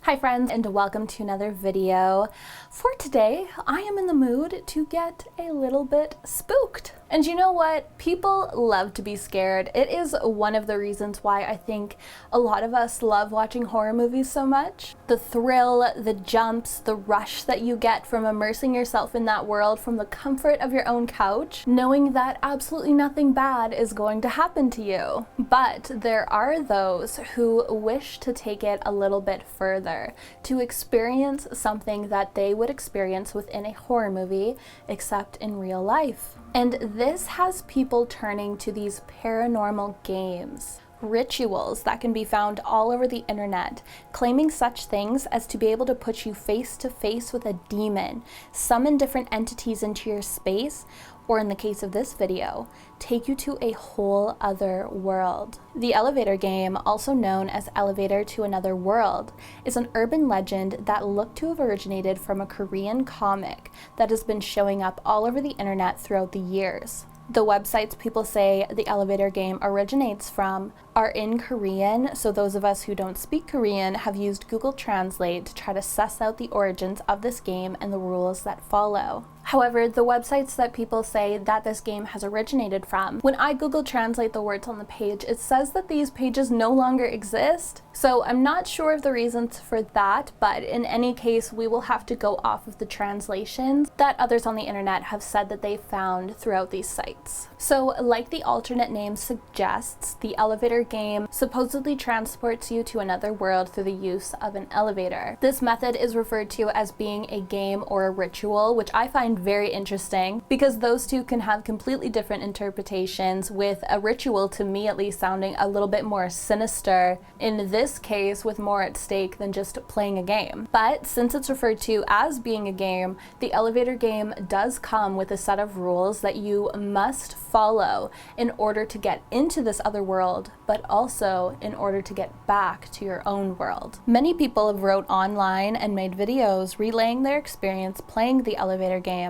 Hi friends, and welcome to another video. For today, I am in the mood to get a little bit spooked. And you know what? People love to be scared. It is one of the reasons why I think a lot of us love watching horror movies so much. The thrill, the jumps, the rush that you get from immersing yourself in that world from the comfort of your own couch, knowing that absolutely nothing bad is going to happen to you. But there are those who wish to take it a little bit further, to experience something that they would experience within a horror movie, except in real life. And this has people turning to these paranormal games, rituals that can be found all over the internet, claiming such things as to be able to put you face to face with a demon, summon different entities into your space, or in the case of this video, take you to a whole other world. The elevator game, also known as Elevator to Another World, is an urban legend that looked to have originated from a Korean comic that has been showing up all over the internet throughout the years. The websites people say the elevator game originates from are in Korean, so those of us who don't speak Korean have used Google Translate to try to suss out the origins of this game and the rules that follow. However, the websites that people say that this game has originated from, when I Google Translate the words on the page, it says that these pages no longer exist. So I'm not sure of the reasons for that, but in any case, we will have to go off of the translations that others on the internet have said that they found throughout these sites. So like the alternate name suggests, the elevator game supposedly transports you to another world through the use of an elevator. This method is referred to as being a game or a ritual, which I find very interesting because those two can have completely different interpretations, with a ritual to me at least sounding a little bit more sinister, in this case with more at stake than just playing a game. But since it's referred to as being a game, the elevator game does come with a set of rules that you must follow in order to get into this other world, but also in order to get back to your own world. Many people have wrote online and made videos relaying their experience playing the elevator game,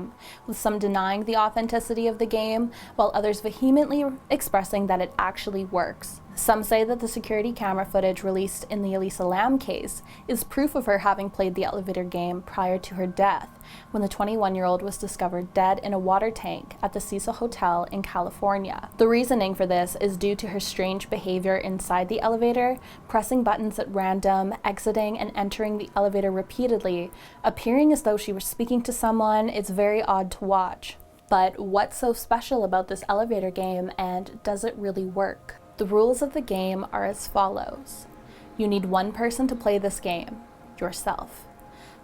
with some denying the authenticity of the game, while others vehemently expressing that it actually works. Some say that the security camera footage released in the Elisa Lam case is proof of her having played the elevator game prior to her death, when the 21-year-old was discovered dead in a water tank at the Cecil Hotel in California. The reasoning for this is due to her strange behavior inside the elevator, pressing buttons at random, exiting and entering the elevator repeatedly, appearing as though she were speaking to someone. It's very odd to watch. But what's so special about this elevator game, and does it really work? The rules of the game are as follows. You need one person to play this game, yourself.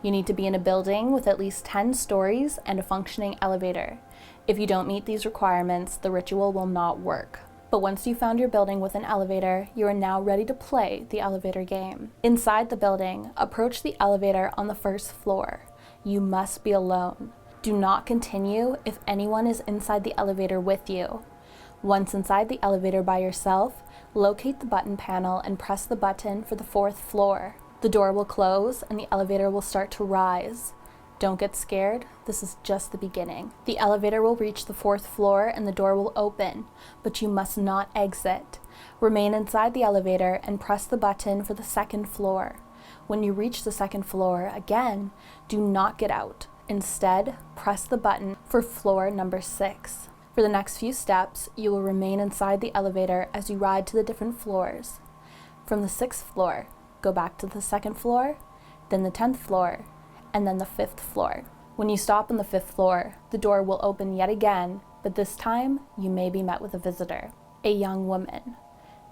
You need to be in a building with at least 10 stories and a functioning elevator. If you don't meet these requirements, the ritual will not work. But once you found your building with an elevator, you are now ready to play the elevator game. Inside the building, approach the elevator on the first floor. You must be alone. Do not continue if anyone is inside the elevator with you. Once inside the elevator by yourself, locate the button panel and press the button for the 4th floor. The door will close and the elevator will start to rise. Don't get scared, this is just the beginning. The elevator will reach the 4th floor and the door will open, but you must not exit. Remain inside the elevator and press the button for the 2nd floor. When you reach the 2nd floor, again, do not get out. Instead, press the button for floor number 6. For the next few steps, you will remain inside the elevator as you ride to the different floors. From the 6th floor, go back to the 2nd floor, then the 10th floor, and then the 5th floor. When you stop on the 5th floor, the door will open yet again, but this time you may be met with a visitor, a young woman.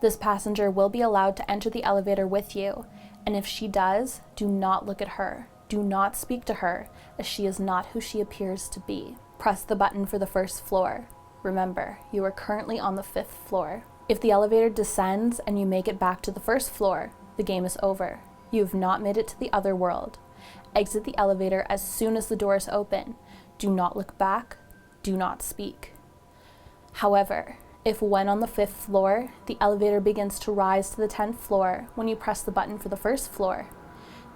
This passenger will be allowed to enter the elevator with you, and if she does, do not look at her. Do not speak to her, as she is not who she appears to be. Press the button for the 1st floor. Remember, you are currently on the 5th floor. If the elevator descends and you make it back to the 1st floor, the game is over. You have not made it to the other world. Exit the elevator as soon as the doors open. Do not look back. Do not speak. However, if when on the 5th floor, the elevator begins to rise to the 10th floor when you press the button for the 1st floor,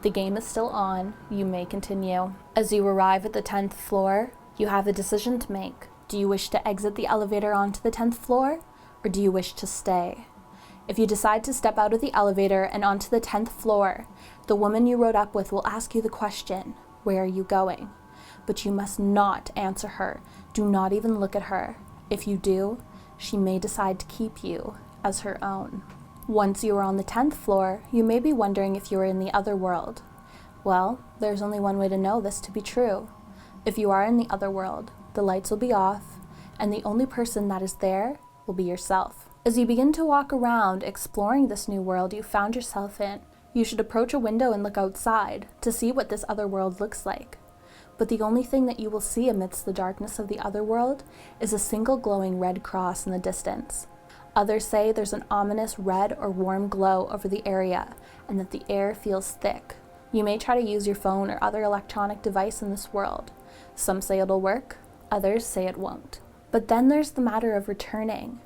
the game is still on, you may continue. As you arrive at the 10th floor, you have a decision to make. Do you wish to exit the elevator onto the 10th floor, or do you wish to stay? If you decide to step out of the elevator and onto the 10th floor, the woman you rode up with will ask you the question, "Where are you going?" But you must not answer her. Do not even look at her. If you do, she may decide to keep you as her own. Once you are on the 10th floor, you may be wondering if you are in the other world. Well, there's only one way to know this to be true. If you are in the other world, the lights will be off, and the only person that is there will be yourself. As you begin to walk around exploring this new world you found yourself in, you should approach a window and look outside to see what this other world looks like. But the only thing that you will see amidst the darkness of the other world is a single glowing red cross in the distance. Others say there's an ominous red or warm glow over the area and that the air feels thick. You may try to use your phone or other electronic device in this world. Some say it'll work, others say it won't. But then there's the matter of returning.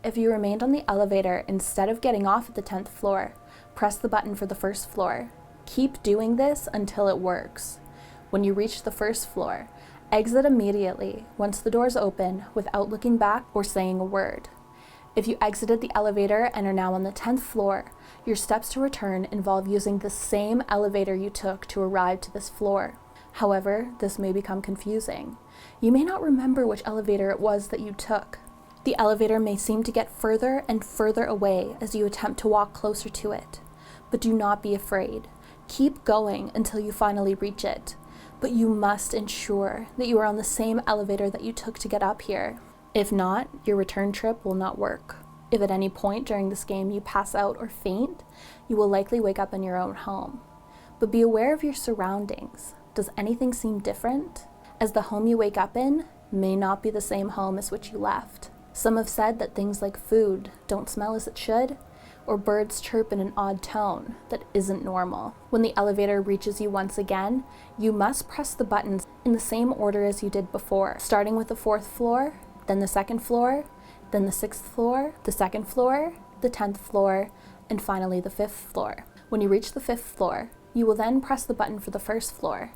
If you remained on the elevator instead of getting off at the 10th floor, press the button for the first floor. Keep doing this until it works. When you reach the first floor, exit immediately once the doors open without looking back or saying a word. If you exited the elevator and are now on the 10th floor, your steps to return involve using the same elevator you took to arrive to this floor. However, this may become confusing. You may not remember which elevator it was that you took. The elevator may seem to get further and further away as you attempt to walk closer to it. But do not be afraid. Keep going until you finally reach it. But you must ensure that you are on the same elevator that you took to get up here. If not, your return trip will not work. If at any point during this game you pass out or faint, you will likely wake up in your own home. But be aware of your surroundings. Does anything seem different? As the home you wake up in may not be the same home as which you left. Some have said that things like food don't smell as it should, or birds chirp in an odd tone that isn't normal. When the elevator reaches you once again, you must press the buttons in the same order as you did before, starting with the 4th floor, then the 2nd floor, then the 6th floor, the 2nd floor, the 10th floor, and finally the 5th floor. When you reach the 5th floor, you will then press the button for the 1st floor.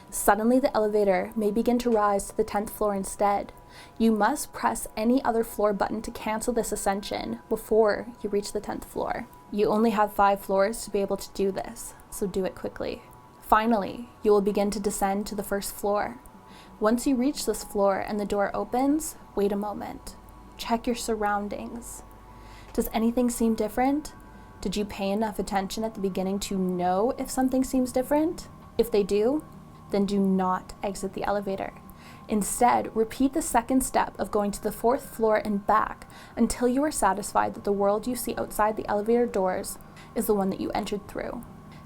Suddenly the elevator may begin to rise to the 10th floor instead. You must press any other floor button to cancel this ascension before you reach the 10th floor. You only have 5 floors to be able to do this, so do it quickly. Finally, you will begin to descend to the 1st floor. Once you reach this floor and the door opens, wait a moment. Check your surroundings. Does anything seem different? Did you pay enough attention at the beginning to know if something seems different? If they do, then do not exit the elevator. Instead, repeat the second step of going to the 4th floor and back until you are satisfied that the world you see outside the elevator doors is the one that you entered through.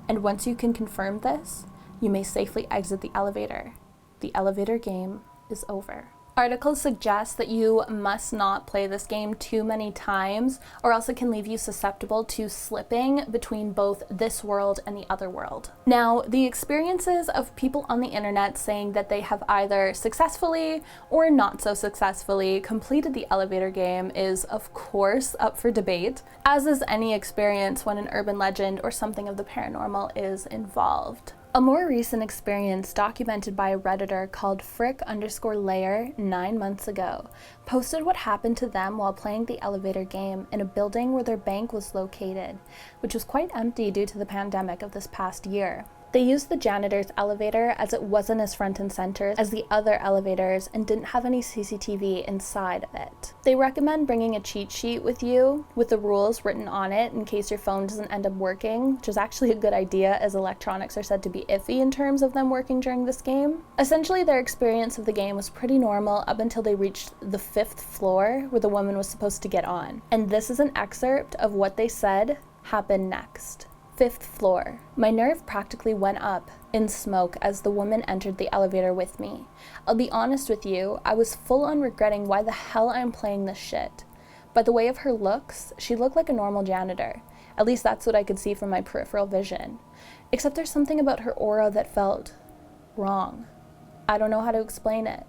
And once you can confirm this, you may safely exit the elevator. The elevator game is over. Articles suggest that you must not play this game too many times, or else it can leave you susceptible to slipping between both this world and the other world. Now, the experiences of people on the internet saying that they have either successfully or not so successfully completed the elevator game is, of course, up for debate, as is any experience when an urban legend or something of the paranormal is involved. A more recent experience documented by a Redditor called Frick_Layer 9 months ago posted what happened to them while playing the elevator game in a building where their bank was located, which was quite empty due to the pandemic of this past year. They used the janitor's elevator as it wasn't as front and center as the other elevators and didn't have any CCTV inside of it. They recommend bringing a cheat sheet with you with the rules written on it in case your phone doesn't end up working, which is actually a good idea as electronics are said to be iffy in terms of them working during this game. Essentially, their experience of the game was pretty normal up until they reached the 5th floor where the woman was supposed to get on. And this is an excerpt of what they said happened next. 5th floor. My nerve practically went up in smoke as the woman entered the elevator with me. I'll be honest with you, I was full on regretting why the hell I'm playing this shit. By the way of her looks, she looked like a normal janitor. At least that's what I could see from my peripheral vision. Except there's something about her aura that felt wrong. I don't know how to explain it.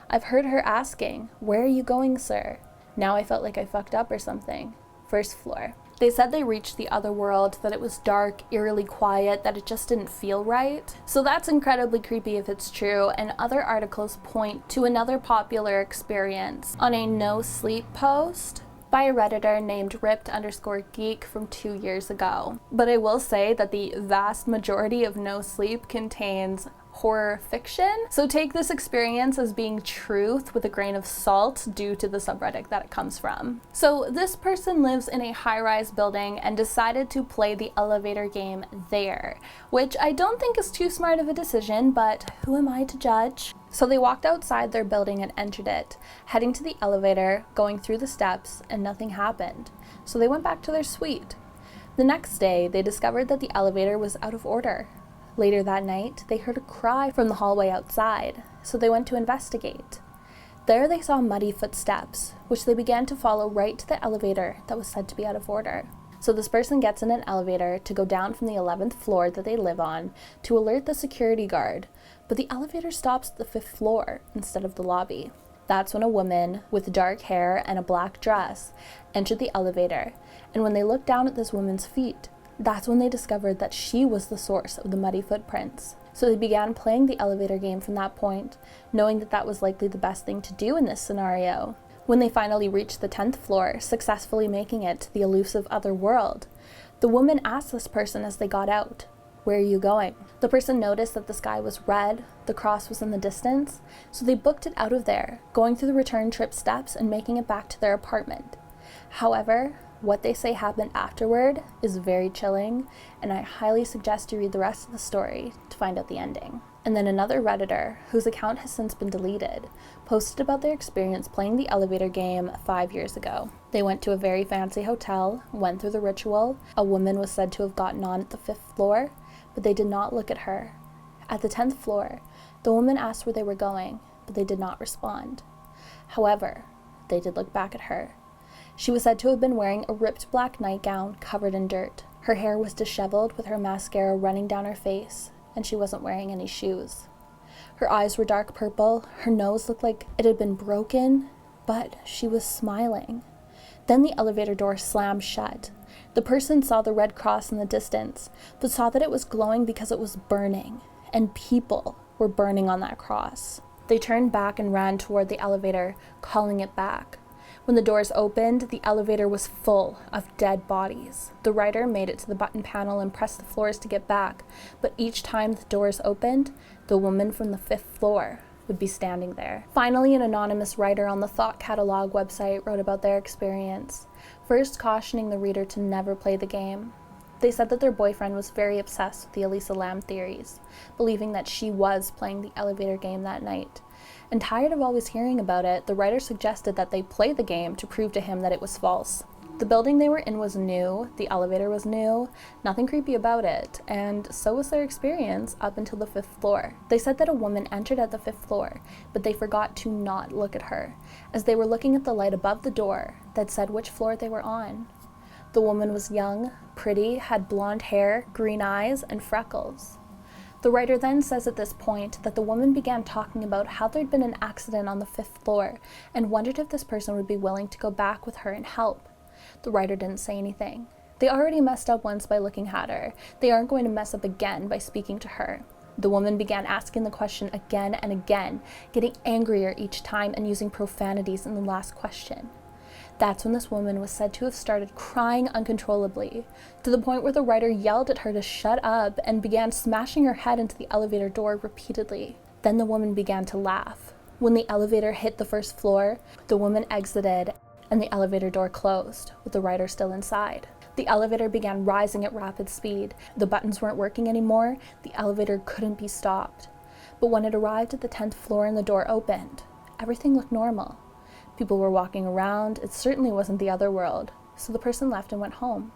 I've heard her asking, "Where are you going, sir?" Now I felt like I fucked up or something. 1st floor. They said they reached the other world, that it was dark, eerily quiet, that it just didn't feel right. So that's incredibly creepy if it's true, and other articles point to another popular experience on a no sleep post by a Redditor named ripped_geek from 2 years ago. But I will say that the vast majority of No Sleep contains horror fiction, so take this experience as being truth with a grain of salt due to the subreddit that it comes from. So this person lives in a high-rise building and decided to play the elevator game there, which I don't think is too smart of a decision, but who am I to judge? So they walked outside their building and entered it, heading to the elevator, going through the steps, and nothing happened. So they went back to their suite. The next day, they discovered that the elevator was out of order. Later that night, they heard a cry from the hallway outside, so they went to investigate. There they saw muddy footsteps, which they began to follow right to the elevator that was said to be out of order. So this person gets in an elevator to go down from the 11th floor that they live on to alert the security guard, but the elevator stops at the 5th floor instead of the lobby. That's when a woman with dark hair and a black dress entered the elevator, and when they looked down at this woman's feet, that's when they discovered that she was the source of the muddy footprints. So they began playing the elevator game from that point, knowing that that was likely the best thing to do in this scenario. When they finally reached the 10th floor, successfully making it to the elusive other world, the woman asked this person as they got out, "Where are you going?" The person noticed that the sky was red, the cross was in the distance, so they booked it out of there, going through the return trip steps and making it back to their apartment. However, what they say happened afterward is very chilling, and I highly suggest you read the rest of the story to find out the ending. And then another Redditor, whose account has since been deleted, posted about their experience playing the elevator game 5 years ago. They went to a very fancy hotel, went through the ritual. A woman was said to have gotten on at the 5th floor, but they did not look at her. At the 10th floor, the woman asked where they were going, but they did not respond. However, they did look back at her. She was said to have been wearing a ripped black nightgown covered in dirt. Her hair was disheveled with her mascara running down her face, and she wasn't wearing any shoes. Her eyes were dark purple, her nose looked like it had been broken, but she was smiling. Then the elevator door slammed shut. The person saw the red cross in the distance, but saw that it was glowing because it was burning, and people were burning on that cross. They turned back and ran toward the elevator, calling it back. When the doors opened, the elevator was full of dead bodies. The writer made it to the button panel and pressed the floors to get back, but each time the doors opened, the woman from the 5th floor would be standing there. Finally, an anonymous writer on the Thought Catalog website wrote about their experience, first cautioning the reader to never play the game. They said that their boyfriend was very obsessed with the Elisa Lam theories, believing that she was playing the elevator game that night. And tired of always hearing about it, the writer suggested that they play the game to prove to him that it was false. The building they were in was new, the elevator was new, nothing creepy about it, and so was their experience up until the 5th floor. They said that a woman entered at the 5th floor, but they forgot to not look at her, as they were looking at the light above the door that said which floor they were on. The woman was young, pretty, had blonde hair, green eyes, and freckles. The writer then says at this point that the woman began talking about how there'd been an accident on the 5th floor and wondered if this person would be willing to go back with her and help. The writer didn't say anything. They already messed up once by looking at her. They aren't going to mess up again by speaking to her. The woman began asking the question again and again, getting angrier each time and using profanities in the last question. That's when this woman was said to have started crying uncontrollably, to the point where the writer yelled at her to shut up and began smashing her head into the elevator door repeatedly. Then the woman began to laugh. When the elevator hit the 1st floor, the woman exited and the elevator door closed, with the writer still inside. The elevator began rising at rapid speed. The buttons weren't working anymore. The elevator couldn't be stopped. But when it arrived at the 10th floor and the door opened, everything looked normal. People were walking around. It certainly wasn't the other world, so the person left and went home.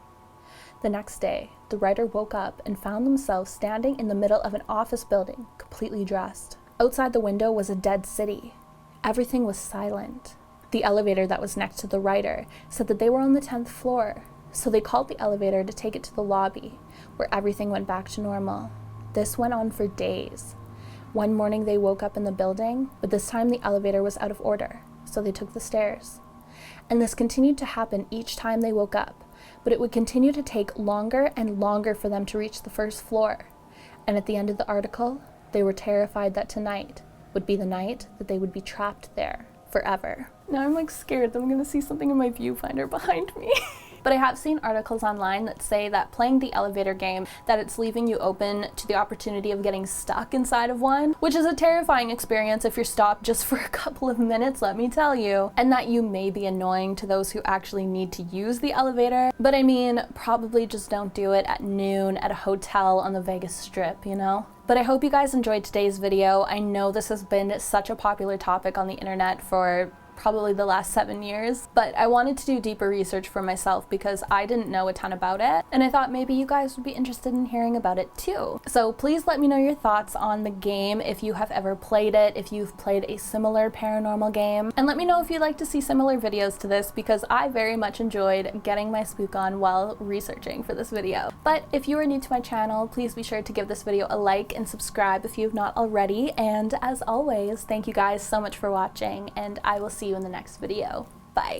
The next day, the writer woke up and found themselves standing in the middle of an office building, completely dressed. Outside the window was a dead city. Everything was silent. The elevator that was next to the writer said that they were on the 10th floor, so they called the elevator to take it to the lobby, where everything went back to normal. This went on for days. One morning they woke up in the building, but this time the elevator was out of order, so they took the stairs. And this continued to happen each time they woke up, but it would continue to take longer and longer for them to reach the 1st floor. And at the end of the article, they were terrified that tonight would be the night that they would be trapped there forever. Now I'm like scared that I'm gonna see something in my viewfinder behind me. But I have seen articles online that say that playing the elevator game, that it's leaving you open to the opportunity of getting stuck inside of one, which is a terrifying experience if you're stopped just for a couple of minutes, let me tell you, and that you may be annoying to those who actually need to use the elevator. But I mean, probably just don't do it at noon at a hotel on the Vegas Strip, you know? But I hope you guys enjoyed today's video. I know this has been such a popular topic on the internet for probably the last 7 years, but I wanted to do deeper research for myself because I didn't know a ton about it, and I thought maybe you guys would be interested in hearing about it too. So please let me know your thoughts on the game, if you have ever played it, if you've played a similar paranormal game, and let me know if you'd like to see similar videos to this because I very much enjoyed getting my spook on while researching for this video. But if you are new to my channel, please be sure to give this video a like and subscribe if you've not already, and as always, thank you guys so much for watching, and I will see you in the next video. Bye.